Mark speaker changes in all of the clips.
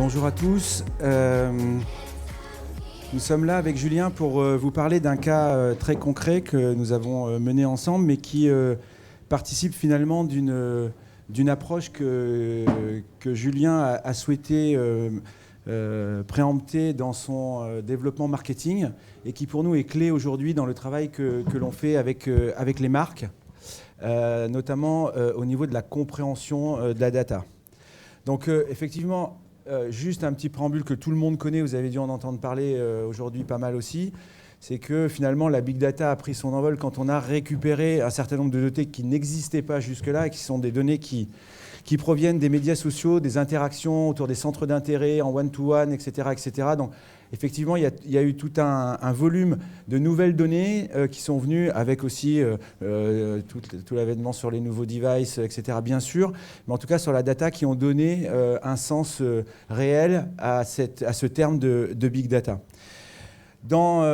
Speaker 1: Bonjour à tous. Nous sommes là avec Julien pour vous parler d'un cas très concret que nous avons mené ensemble, mais qui participe finalement d'une approche que Julien a souhaité préempter dans son développement marketing et qui pour nous est clé aujourd'hui dans le travail que l'on fait avec les marques, notamment au niveau de la compréhension de la data. Donc effectivement, juste un petit préambule que tout le monde connaît, vous avez dû en entendre parler aujourd'hui pas mal aussi, c'est que finalement la big data a pris son envol quand on a récupéré un certain nombre de données qui n'existaient pas jusque-là et qui sont des données qui proviennent des médias sociaux, des interactions autour des centres d'intérêt, en one-to-one, etc., etc. Donc effectivement, il y a eu tout un volume de nouvelles données qui sont venues avec aussi tout l'avènement sur les nouveaux devices, etc., bien sûr, mais en tout cas sur la data qui ont donné un sens réel à ce terme de big data.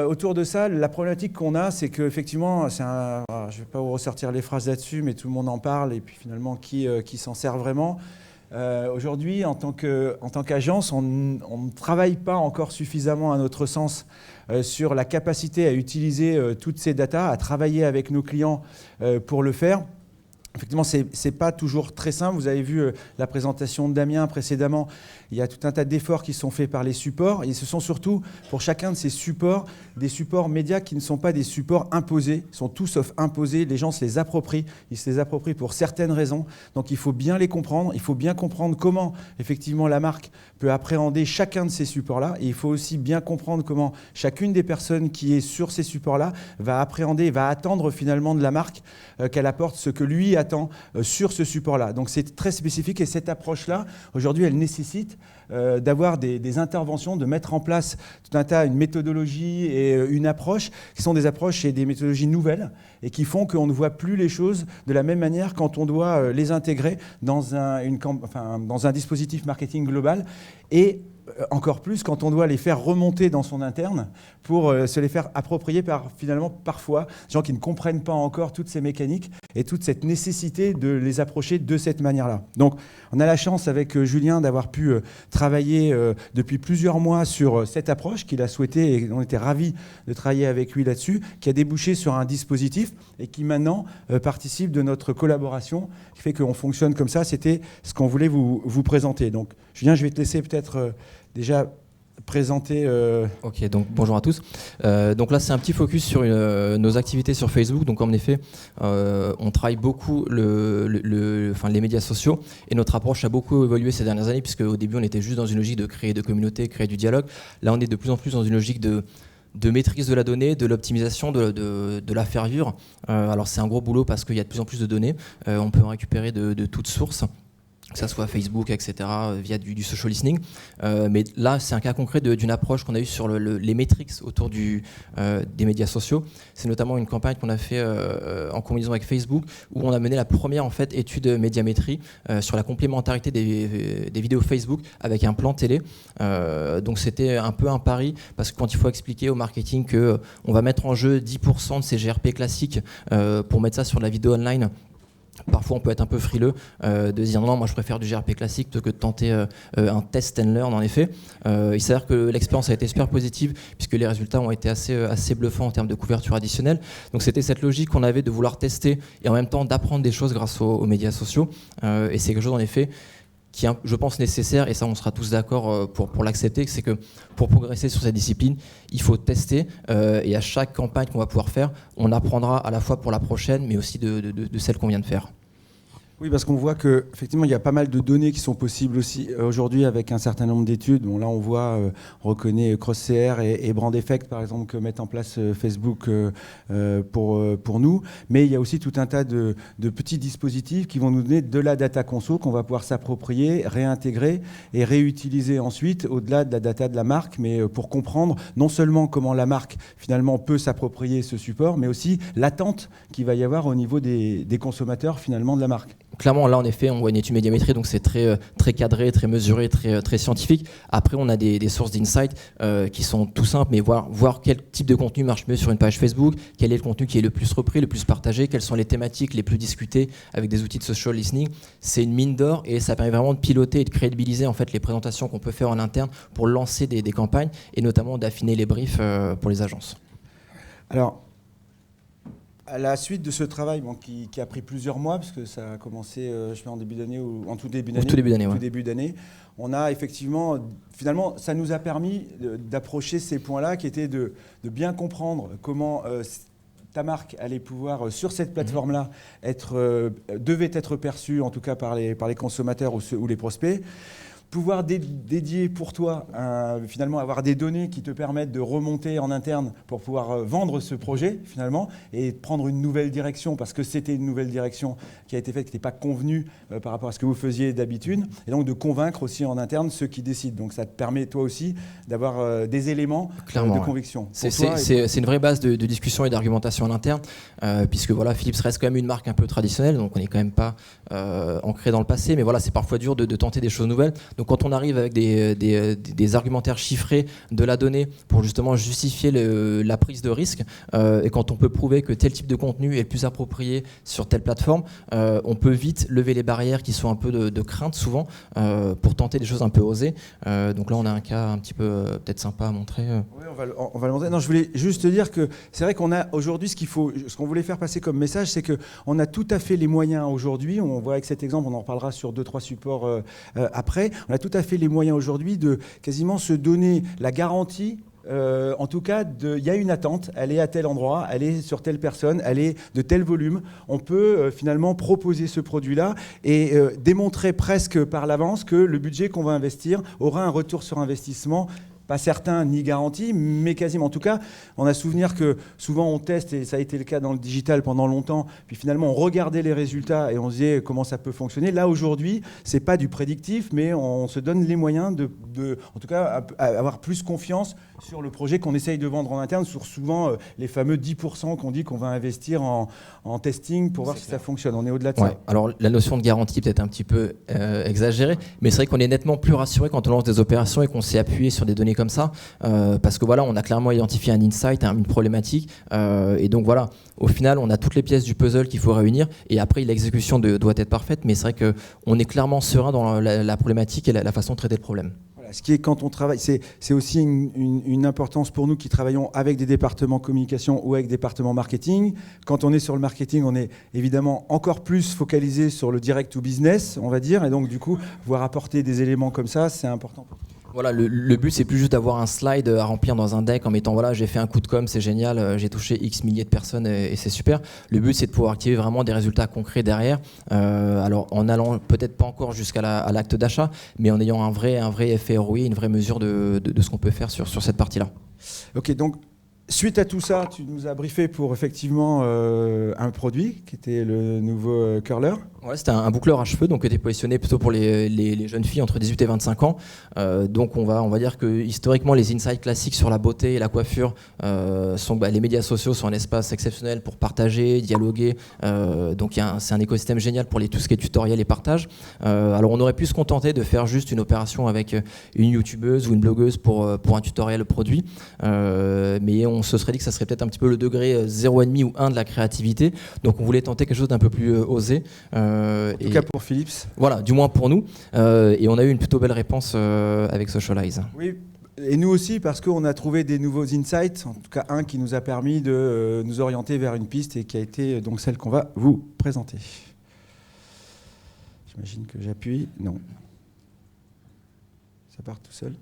Speaker 1: Autour de ça, la problématique qu'on a, c'est qu'effectivement, je ne vais pas vous ressortir les phrases là-dessus, mais tout le monde en parle, et puis finalement, qui s'en sert vraiment. Aujourd'hui, en tant qu'agence, on ne travaille pas encore suffisamment, à notre sens, sur la capacité à utiliser toutes ces datas, à travailler avec nos clients pour le faire. Effectivement, ce n'est pas toujours très simple. Vous avez vu la présentation de Damien précédemment. Il y a tout un tas d'efforts qui sont faits par les supports. Et ce sont surtout, pour chacun de ces supports, des supports médias qui ne sont pas des supports imposés. Ils sont tout sauf imposés. Les gens se les approprient. Ils se les approprient pour certaines raisons. Donc il faut bien les comprendre. Il faut bien comprendre comment, effectivement, la marque peut appréhender chacun de ces supports-là. Et il faut aussi bien comprendre comment chacune des personnes qui est sur ces supports-là va appréhender, va attendre finalement de la marque qu'elle apporte ce que lui attend sur ce support-là. Donc c'est très spécifique et cette approche-là, aujourd'hui, elle nécessite d'avoir des interventions, de mettre en place tout un tas, une méthodologie et une approche qui sont des approches et des méthodologies nouvelles et qui font qu'on ne voit plus les choses de la même manière quand on doit les intégrer dans un dispositif marketing global et encore plus quand on doit les faire remonter dans son interne pour se les faire approprier par finalement parfois des gens qui ne comprennent pas encore toutes ces mécaniques et toute cette nécessité de les approcher de cette manière-là. Donc on a la chance avec Julien d'avoir pu travailler depuis plusieurs mois sur cette approche qu'il a souhaité et on était ravis de travailler avec lui là-dessus, qui a débouché sur un dispositif et qui maintenant participe de notre collaboration, qui fait qu'on fonctionne comme ça. C'était ce qu'on voulait vous présenter. Donc Julien, je vais te laisser peut-être déjà présenter.
Speaker 2: Ok, donc bonjour à tous. Donc là, c'est un petit focus sur nos activités sur Facebook. Donc en effet, on travaille beaucoup les médias sociaux et notre approche a beaucoup évolué ces dernières années puisque au début, on était juste dans une logique de créer de communautés, créer du dialogue. Là, on est de plus en plus dans une logique de maîtrise de la donnée, de l'optimisation, de la faire vivre. Alors c'est un gros boulot parce qu'il y a de plus en plus de données. On peut en récupérer de toutes sources, que ça soit Facebook, etc., via du social listening. Mais là, c'est un cas concret d'une approche qu'on a eue sur les métriques autour des médias sociaux. C'est notamment une campagne qu'on a fait en combinaison avec Facebook, où on a mené la première étude médiamétrie sur la complémentarité des vidéos Facebook avec un plan télé. Donc c'était un peu un pari, parce que quand il faut expliquer au marketing qu'on va mettre en jeu 10% de ces GRP classiques pour mettre ça sur la vidéo online, parfois, on peut être un peu frileux de dire non, moi je préfère du GRP classique plutôt que de tenter un test and learn. En effet, il s'avère que l'expérience a été super positive puisque les résultats ont été assez bluffants en termes de couverture additionnelle. Donc c'était cette logique qu'on avait de vouloir tester et en même temps d'apprendre des choses grâce aux médias sociaux. Et c'est quelque chose en effet qui est, je pense, nécessaire, et ça on sera tous d'accord pour l'accepter, c'est que pour progresser sur cette discipline, il faut tester, et à chaque campagne qu'on va pouvoir faire, on apprendra à la fois pour la prochaine, mais aussi de celle qu'on vient de faire.
Speaker 1: Oui, parce qu'on voit qu'effectivement, il y a pas mal de données qui sont possibles aussi aujourd'hui avec un certain nombre d'études. Bon, là, on voit, on reconnaît CrossCR et Brand Effect, par exemple, que met en place Facebook pour nous. Mais il y a aussi tout un tas de petits dispositifs qui vont nous donner de la data conso qu'on va pouvoir s'approprier, réintégrer et réutiliser ensuite au-delà de la data de la marque, mais pour comprendre non seulement comment la marque, finalement, peut s'approprier ce support, mais aussi l'attente qu'il va y avoir au niveau des consommateurs, finalement, de la marque.
Speaker 2: clairement, là, en effet, on voit une étude médiamétrie, donc c'est très cadré, très mesuré, très scientifique. Après, on a des sources d'insight qui sont tout simples, mais voir quel type de contenu marche mieux sur une page Facebook, quel est le contenu qui est le plus repris, le plus partagé, quelles sont les thématiques les plus discutées avec des outils de social listening. C'est une mine d'or et ça permet vraiment de piloter et de crédibiliser en fait les présentations qu'on peut faire en interne pour lancer des campagnes et notamment d'affiner les briefs pour les agences.
Speaker 1: Alors, à la suite de ce travail qui a pris plusieurs mois, parce que ça a commencé en début d'année ou en tout début d'année, on a effectivement, finalement, ça nous a permis d'approcher ces points-là qui étaient de bien comprendre comment ta marque allait pouvoir, sur cette plateforme-là, devait être perçue, en tout cas par les consommateurs ou les prospects. Pouvoir dédier pour toi, finalement, avoir des données qui te permettent de remonter en interne pour pouvoir vendre ce projet, finalement, et prendre une nouvelle direction, parce que c'était une nouvelle direction qui a été faite, qui n'était pas convenue par rapport à ce que vous faisiez d'habitude, et donc de convaincre aussi en interne ceux qui décident. Donc ça te permet, toi aussi, d'avoir des éléments de conviction.
Speaker 2: C'est une vraie base de discussion et d'argumentation en interne, puisque voilà, Philips reste quand même une marque un peu traditionnelle, donc on n'est quand même pas ancré dans le passé, mais voilà, c'est parfois dur de tenter des choses nouvelles. Donc quand on arrive avec des argumentaires chiffrés de la donnée pour justement justifier la prise de risque, et quand on peut prouver que tel type de contenu est le plus approprié sur telle plateforme, on peut vite lever les barrières qui sont un peu de crainte souvent pour tenter des choses un peu osées. Donc là on a un cas un petit peu peut-être sympa à montrer.
Speaker 1: Oui, on va le montrer. Non, je voulais juste te dire que c'est vrai qu'on a aujourd'hui ce qu'on voulait faire passer comme message, c'est qu'on a tout à fait les moyens aujourd'hui. On voit avec cet exemple, on en reparlera sur 2-3 supports après. On a tout à fait les moyens aujourd'hui de quasiment se donner la garantie, en tout cas, il y a une attente, elle est à tel endroit, elle est sur telle personne, elle est de tel volume. On peut finalement proposer ce produit-là et démontrer presque par l'avance que le budget qu'on va investir aura un retour sur investissement. Pas certain ni garanti, mais quasiment. En tout cas, on a souvenir que souvent on teste, et ça a été le cas dans le digital pendant longtemps, puis finalement on regardait les résultats et on se disait comment ça peut fonctionner. Là aujourd'hui, c'est pas du prédictif, mais on se donne les moyens en tout cas, avoir plus confiance sur le projet qu'on essaye de vendre en interne, sur souvent les fameux 10% qu'on dit qu'on va investir en testing pour voir si ça fonctionne. On est au-delà de ça.
Speaker 2: Alors la notion de garantie est peut-être un petit peu exagérée, mais c'est vrai qu'on est nettement plus rassuré quand on lance des opérations et qu'on s'est appuyé sur des données comme ça, parce que voilà, on a clairement identifié un insight, une problématique, et donc voilà, au final, on a toutes les pièces du puzzle qu'il faut réunir, et après l'exécution doit être parfaite, mais c'est vrai qu'on est clairement serein dans la problématique et la façon de traiter le problème.
Speaker 1: Ce qui est quand on travaille, c'est aussi une importance pour nous qui travaillons avec des départements communication ou avec des départements marketing. Quand on est sur le marketing, on est évidemment encore plus focalisé sur le direct to business, on va dire, et donc du coup, voir apporter des éléments comme ça, c'est important.
Speaker 2: Voilà, le but c'est plus juste d'avoir un slide à remplir dans un deck en mettant voilà, j'ai fait un coup de com, c'est génial, j'ai touché X milliers de personnes et c'est super. Le but c'est de pouvoir activer vraiment des résultats concrets derrière, alors en allant peut-être pas encore jusqu'à l'acte d'achat, mais en ayant un vrai effet ROI, une vraie mesure de ce qu'on peut faire sur cette partie-là.
Speaker 1: Ok, donc suite à tout ça, tu nous as briefé pour effectivement un produit qui était le nouveau curler.
Speaker 2: Ouais, c'était un boucleur à cheveux, donc qui était positionné plutôt pour les jeunes filles entre 18 et 25 ans. Donc on va dire que historiquement les insights classiques sur la beauté et la coiffure sont les médias sociaux sont un espace exceptionnel pour partager, dialoguer. Donc c'est un écosystème génial pour tout ce qui est tutoriel et partage. Alors on aurait pu se contenter de faire juste une opération avec une youtubeuse ou une blogueuse pour un tutoriel produit, mais on se serait dit que ça serait peut-être un petit peu le degré 0,5 ou 1 de la créativité. Donc on voulait tenter quelque chose d'un peu plus osé.
Speaker 1: En tout cas pour Philips.
Speaker 2: Voilà, du moins pour nous. Et on a eu une plutôt belle réponse avec Socialize.
Speaker 1: Oui, et nous aussi parce qu'on a trouvé des nouveaux insights, en tout cas un qui nous a permis de nous orienter vers une piste et qui a été donc celle qu'on va vous présenter. J'imagine que j'appuie. Non. Ça part tout seul.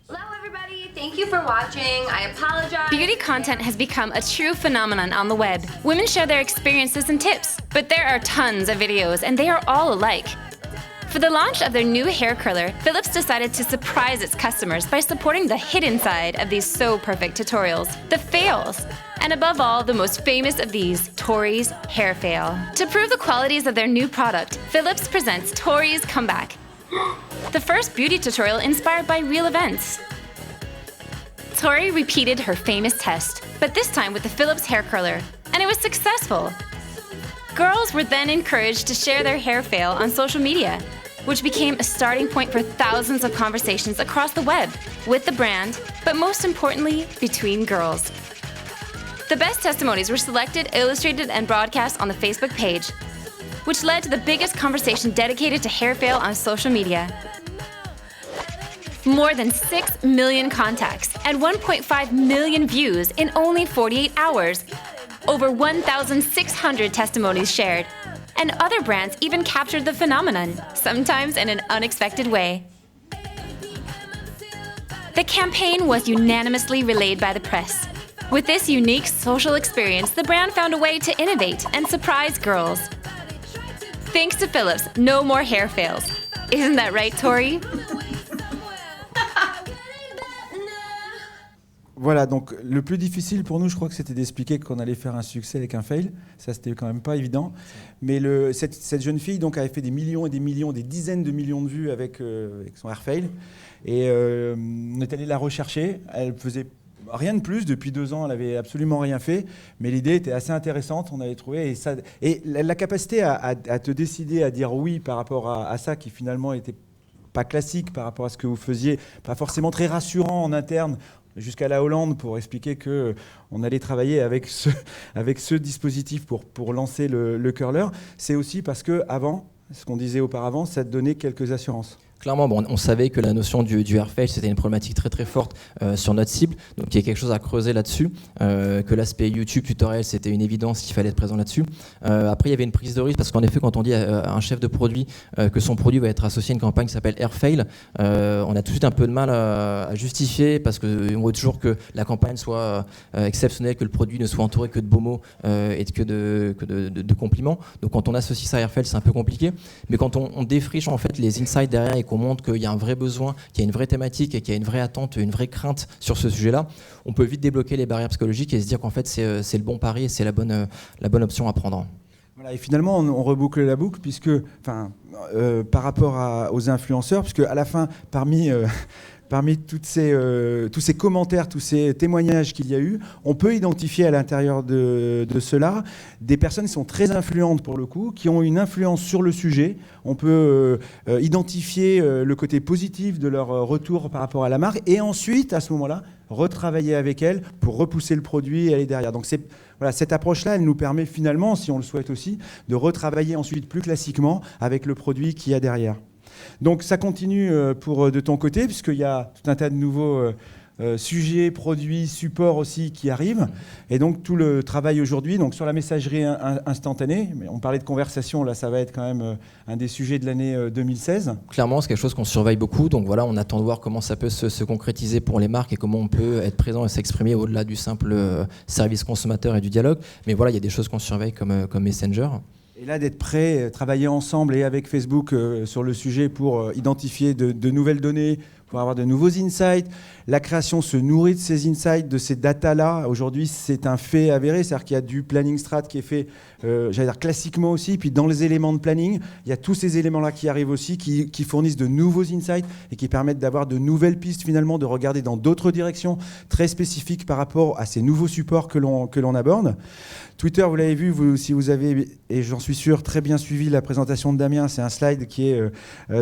Speaker 3: Hello everybody, thank you for watching. I apologize.
Speaker 4: Beauty content has become a true phenomenon on the web. Women share their experiences and tips, but there are tons of videos and they are all alike. For the launch of their new hair curler, Philips decided to surprise its customers by supporting the hidden side of these so perfect tutorials, the fails. And above all, the most famous of these, Tori's hair fail. To prove the qualities of their new product, Philips presents Tori's Comeback, the first beauty tutorial inspired by real events. Tori repeated her famous test, but this time with the Philips hair curler, and it was successful. Girls were then encouraged to share their hair fail on social media, which became a starting point for thousands of conversations across the web, with the brand, but most importantly, between girls. The best testimonies were selected, illustrated, and broadcast on the Facebook page, which led to the biggest conversation dedicated to hair fail on social media. More than 6 million contacts and 1.5 million views in only 48 hours. Over 1,600 testimonies shared. And other brands even captured the phenomenon, sometimes in an unexpected way. The campaign was unanimously relayed by the press. With this unique social experience, the brand found a way to innovate and surprise girls. Thanks to Philips, no more hair fails. Isn't that right, Tori?
Speaker 1: Voilà, donc le plus difficile pour nous, je crois que c'était d'expliquer qu'on allait faire un succès avec un fail. Ça, c'était quand même pas évident. Mais cette jeune fille donc, avait fait des millions et des millions, des dizaines de millions de vues avec son hair fail. Et on est allé la rechercher. Elle faisait rien de plus. Depuis 2 ans, elle avait absolument rien fait. Mais l'idée était assez intéressante, on avait trouvé. Et la capacité à te décider à dire oui par rapport à ça, qui finalement était pas classique par rapport à ce que vous faisiez, pas forcément très rassurant en interne, jusqu'à la Hollande pour expliquer qu'on allait travailler avec ce dispositif pour lancer le curler, c'est aussi parce qu'avant, ce qu'on disait auparavant, ça te donnait quelques assurances.
Speaker 2: Clairement, bon, on savait que la notion du hair fail, c'était une problématique très très forte sur notre cible, donc il y a quelque chose à creuser là-dessus, que l'aspect YouTube tutoriel, c'était une évidence qu'il fallait être présent là-dessus. Après, il y avait une prise de risque, parce qu'en effet, quand on dit à un chef de produit que son produit va être associé à une campagne qui s'appelle hair fail, on a tout de suite un peu de mal à justifier, parce qu'on veut toujours que la campagne soit exceptionnelle, que le produit ne soit entouré que de beaux mots et que de compliments. Donc quand on associe ça à hair fail, c'est un peu compliqué, mais quand on défriche en fait les insights derrière et qu'on montre qu'il y a un vrai besoin, qu'il y a une vraie thématique et qu'il y a une vraie attente, une vraie crainte sur ce sujet-là, on peut vite débloquer les barrières psychologiques et se dire qu'en fait c'est le bon pari et c'est la bonne option à prendre.
Speaker 1: Voilà, et finalement, on reboucle la boucle puisque, par rapport aux influenceurs, puisque à la fin, parmi tous ces commentaires, tous ces témoignages qu'il y a eu, on peut identifier à l'intérieur de cela des personnes qui sont très influentes pour le coup, qui ont une influence sur le sujet. On peut identifier le côté positif de leur retour par rapport à la marque et ensuite, à ce moment-là, retravailler avec elles pour repousser le produit et aller derrière. Donc cette approche-là, elle nous permet finalement, si on le souhaite aussi, de retravailler ensuite plus classiquement avec le produit qu'il y a derrière. Donc ça continue de ton côté, puisqu'il y a tout un tas de nouveaux sujets, produits, supports aussi qui arrivent. Et donc tout le travail aujourd'hui donc sur la messagerie instantanée, mais on parlait de conversation, là ça va être quand même un des sujets de l'année 2016.
Speaker 2: Clairement, c'est quelque chose qu'on surveille beaucoup. Donc voilà, on attend de voir comment ça peut se concrétiser pour les marques et comment on peut être présent et s'exprimer au-delà du simple service consommateur et du dialogue. Mais voilà, il y a des choses qu'on surveille comme Messenger.
Speaker 1: Et là, d'être prêt, travailler ensemble et avec Facebook sur le sujet pour identifier de nouvelles données, pour avoir de nouveaux insights. La création se nourrit de ces insights, de ces datas-là. Aujourd'hui, c'est un fait avéré, c'est-à-dire qu'il y a du planning strat qui est fait, classiquement aussi. Puis dans les éléments de planning, il y a tous ces éléments-là qui arrivent aussi, qui fournissent de nouveaux insights et qui permettent d'avoir de nouvelles pistes finalement, de regarder dans d'autres directions très spécifiques par rapport à ces nouveaux supports que l'on aborde. Twitter, vous l'avez vu, si vous avez, et j'en suis sûr, très bien suivi la présentation de Damien, c'est un slide qui est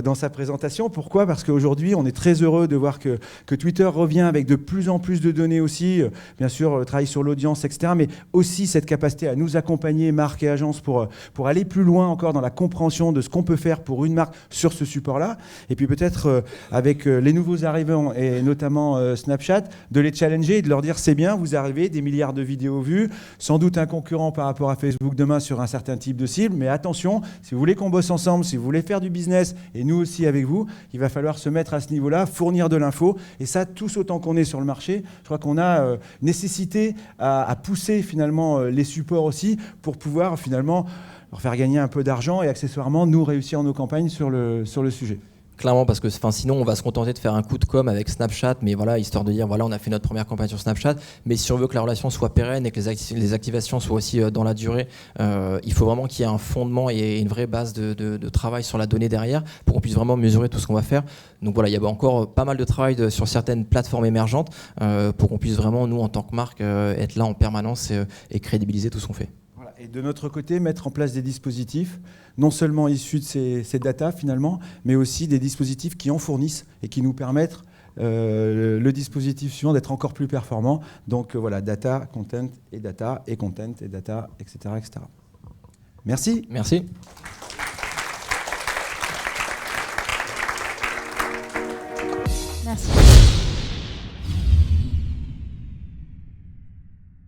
Speaker 1: dans sa présentation. Pourquoi ? Parce qu'aujourd'hui, on est très heureux de voir que Twitter revient avec de plus en plus de données aussi, bien sûr, travail sur l'audience, etc., mais aussi cette capacité à nous accompagner, marques et agences, pour aller plus loin encore dans la compréhension de ce qu'on peut faire pour une marque sur ce support-là. Et puis peut-être avec les nouveaux arrivants, et notamment Snapchat, de les challenger et de leur dire c'est bien, vous arrivez, des milliards de vidéos vues, sans doute un concurrent par rapport à Facebook demain sur un certain type de cible, mais attention, si vous voulez qu'on bosse ensemble, si vous voulez faire du business, et nous aussi avec vous, il va falloir se mettre à ce niveau-là, fournir de l'info, et ça, tous autant qu'on est sur le marché, je crois qu'on a nécessité à pousser finalement les supports aussi, pour pouvoir finalement leur faire gagner un peu d'argent, et accessoirement, nous réussir nos campagnes sur le sujet.
Speaker 2: Clairement, parce que sinon on va se contenter de faire un coup de com avec Snapchat, mais voilà, histoire de dire voilà, on a fait notre première campagne sur Snapchat, mais si on veut que la relation soit pérenne et que les activations soient aussi dans la durée, il faut vraiment qu'il y ait un fondement et une vraie base de travail sur la donnée derrière pour qu'on puisse vraiment mesurer tout ce qu'on va faire. Donc voilà, il y a encore pas mal de travail sur certaines plateformes émergentes pour qu'on puisse vraiment, nous en tant que marque, être là en permanence et crédibiliser tout ce qu'on fait.
Speaker 1: Et de notre côté, mettre en place des dispositifs, non seulement issus de ces data finalement, mais aussi des dispositifs qui en fournissent et qui nous permettent le dispositif suivant d'être encore plus performant. Donc voilà, data, content et data, et content et data, etc. etc. Merci.
Speaker 2: Merci.
Speaker 5: Merci.